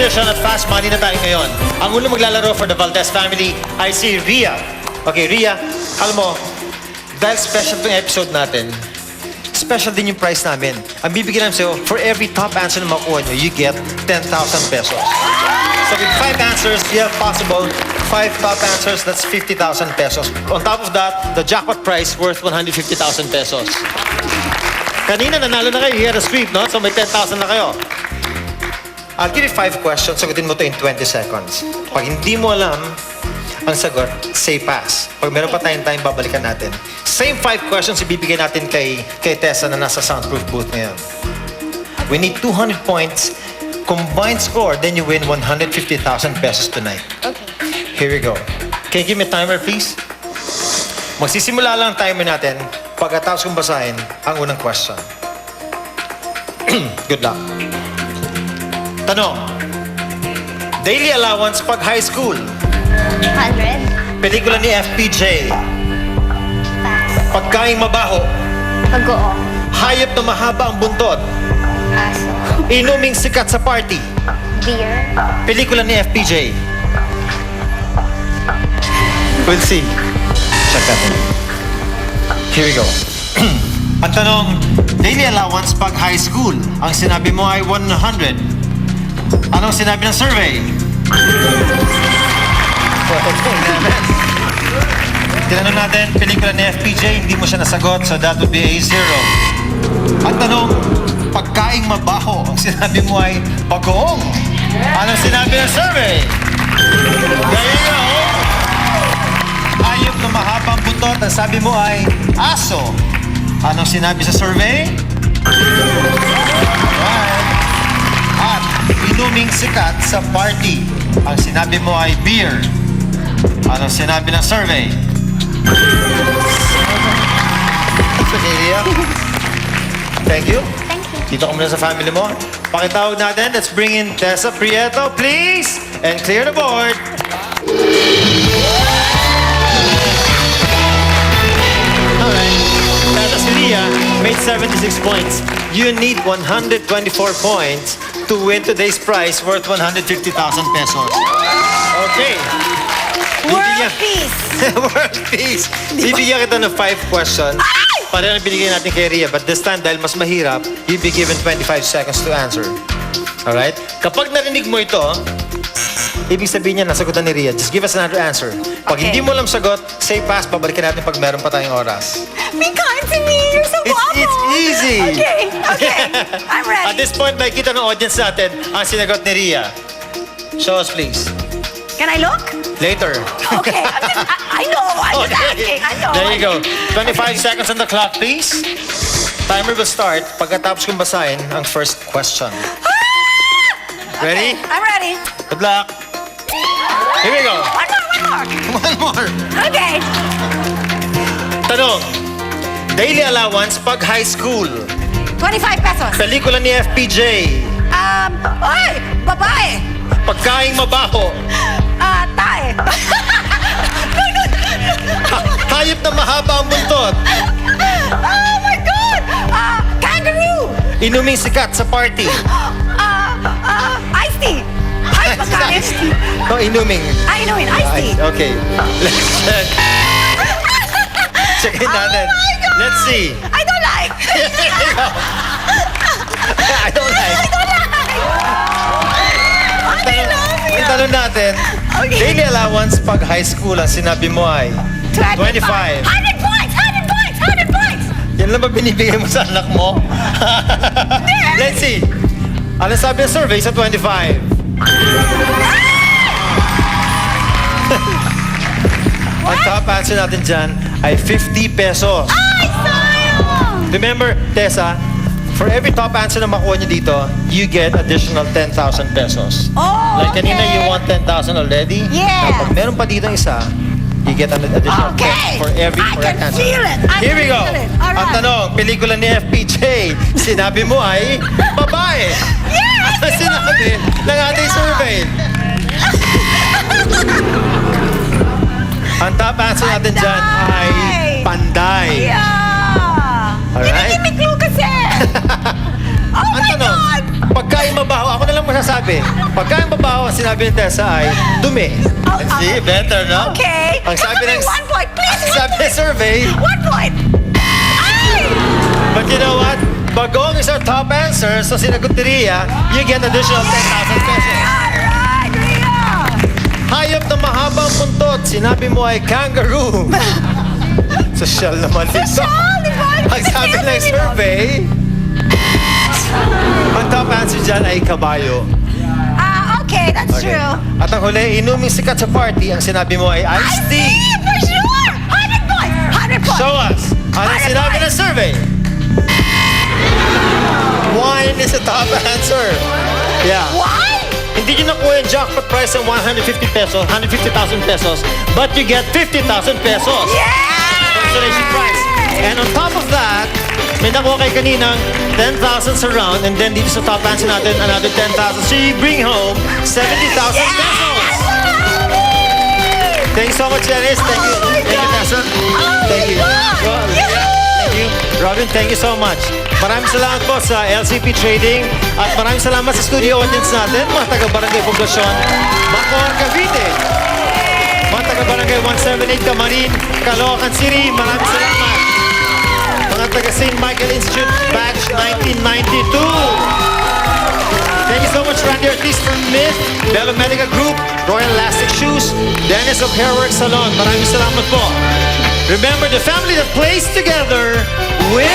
edition at Fast Money na tayo ngayon. Ang unang maglalaro for the Valdez family ay si Ria. Okay, Ria, alam mo, dahil special itong episode natin, special din yung price namin. Ang bibigyan namin sa'yo, for every top answer na makuha nyo, you get 10,000 pesos. So with 5 answers, you have possible 5 top answers, that's 50,000 pesos. On top of that, the jackpot prize worth 150,000 pesos. Kanina, nanalo na kayo. You had a sweep, no? So may 10,000 na kayo. I'll give you 5 questions. Sagutin mo to in 20 seconds. Pag hindi mo alam ang sagot, say pass. Pag meron pa tayong time, babalikan natin. Same 5 questions ibibigay natin kay Tessa na nasa soundproof booth ngayon. We need 200 points. Combined score, then you win 150,000 pesos tonight. Okay. Here we go. Can you give me a timer, please? Magsisimula lang ang timer natin pagkatapos kong basahin ang unang question. Good luck. Tanong. Daily allowance pag high school. 100. Pelikula ni FPJ. Pass. Pagkain mabaho. Pag-oo. Hayop na mahaba ang buntot. Aso. Inuming sikat sa party. Beer. Pelikula ni FPJ. We'll see. Check natin. Here we go. Ang tanong, daily allowance pag high school. Ang sinabi mo ay 100. Anong sinabi ng survey? Tinanong natin, pelikula ni FPJ, hindi mo siya nasagot, so that would be a 0. Ang tanong, pagkaing mabaho, ang sinabi mo ay bagoong. Anong sinabi ng survey? There you go. Hayop na mahabang butot, ang sabi mo ay aso. Anong sinabi sa survey? Alright. At inuming sikat sa party, ang sinabi mo ay beer. Anong sinabi ng survey? Thank you. Thank you. Dito ka muna sa family mo. Pakitawag natin. Let's bring in Tessa Prieto, please. And clear the board. Alright. Tessa Celia made 76 points. You need 124 points to win today's prize worth 150,000 pesos. Okay. World peace. World peace. Bibigyan kita ng 5 questions. Pareho na binigyan natin kay Ria, but this time, dahil mas mahirap, you'll be given 25 seconds to answer. Alright? Kapag narinig mo ito, ibig sabihin niya, nasagutan ni Ria. Just give us another answer. Pag Okay. hindi mo alam sagot, say pass, pabalikan natin pag meron pa tayong oras. Be kind to me. You're so guapo. It's easy. Okay. Okay. I'm At ready. this point, makikita ng audience natin ang sinagot ni Ria. Show us, please. Can I look? Later. Okay. I know. I'm just asking. I know. There you go. 25 seconds on the clock, please. Timer will start pagkatapos kong basahin ang first question. Ready? I'm ready. Good luck. Here we go. One more. One more. Okay. Tanong. Daily allowance pag high school. 25 pesos. Pelikula ni FPJ. Oy! Babae! Pagkaing mabaho. Tae! Hayop na mahaba ang buntot. Oh my God! Kangaroo! Inuming sikat sa party. Iced tea! Ay, pagkain! No, inuming. I know it, iced tea! Okay. Let's check. Checkin natin. Oh my God! Let's see. I don't like! I don't like. I don't like! I love you! Yung tanong natin, Okay. daily allowance pag high school, ang sinabi mo ay 25. 100 points! 100 points! 100 points! Yan lang ba binibigay mo sa anak mo? Let's see. Ano sabi ng survey sa 25? Ang top answer natin dyan ay 50 pesos. Ay, sayang! Remember, Tessa, for every top answer na makuha nyo dito, you get additional 10,000 pesos. Oh, Like kanina, okay. you want 10,000 already? Yeah. Now, pag meron pa dito isa, you get an additional 10 Okay. for every I correct can answer. feel it. I Here we can go. feel it. All Ang right. tanong, pelikula ni FPJ, sinabi mo ay babae. Yes! Ang sinabi ng ating survey. Ang top answer natin dyan ay panday. Yeah! Alright. Give me clue kasi! Oh Ang my tanong, God! pagkain mabaho, ako na lang masasabi sinabi. Pagka ang babaho, ang sinabi ni Tessa ay dumi. See, better, no? Okay. Ang sabi ng... 1 point, please. Ang sabi ng survey, 1 point. Ay! but you know what? Bagong is our top answer, so sinagot ni Rhea, you get additional 10,000 pesos. Alright, Rhea. Hayop na mahabang puntot, sinabi mo ay kangaroo. Social naman dito. Social, di ba? Ang sabi ng survey, ang top answer dyan ay kabayo. Okay, that's true. At ang huli, inuming sikat sa party, ang sinabi mo ay iced tea. For sure! 100 points! 100 points! Show us. Ano ang sinabi ng survey? Wine is the top answer. Yeah. Why? Hindi nyo nakuha yung jackpot price ng 150 pesos, 150,000 pesos, but you get 50,000 pesos. Yeah! Consolation prize. And on top of that, may nakuha kayo kaninang 10,000 sa round, and then dito sa top answer natin, another 10,000. So you bring home 70,000 pesos. Thank you so much, Dennis. Thank you. Thank you, Tessa. Thank you. Thank you. Robin, thank you so much. Maraming salamat po sa LCP Trading at maraming salamat sa studio audience natin, mga taga-Barangay Poblacion, Macor, Cavite, mga taga-Barangay 178, Camarin, Caloocan City, maraming salamat. Mga taga-St. Michael Institute, batch 1992. Thank you so much, Randy Ortiz from Myth, Bella Medica Group, Royal Elastic Shoes, Dennis of Hairwork Salon. Maraming salamat po. Remember, the family that plays together wins.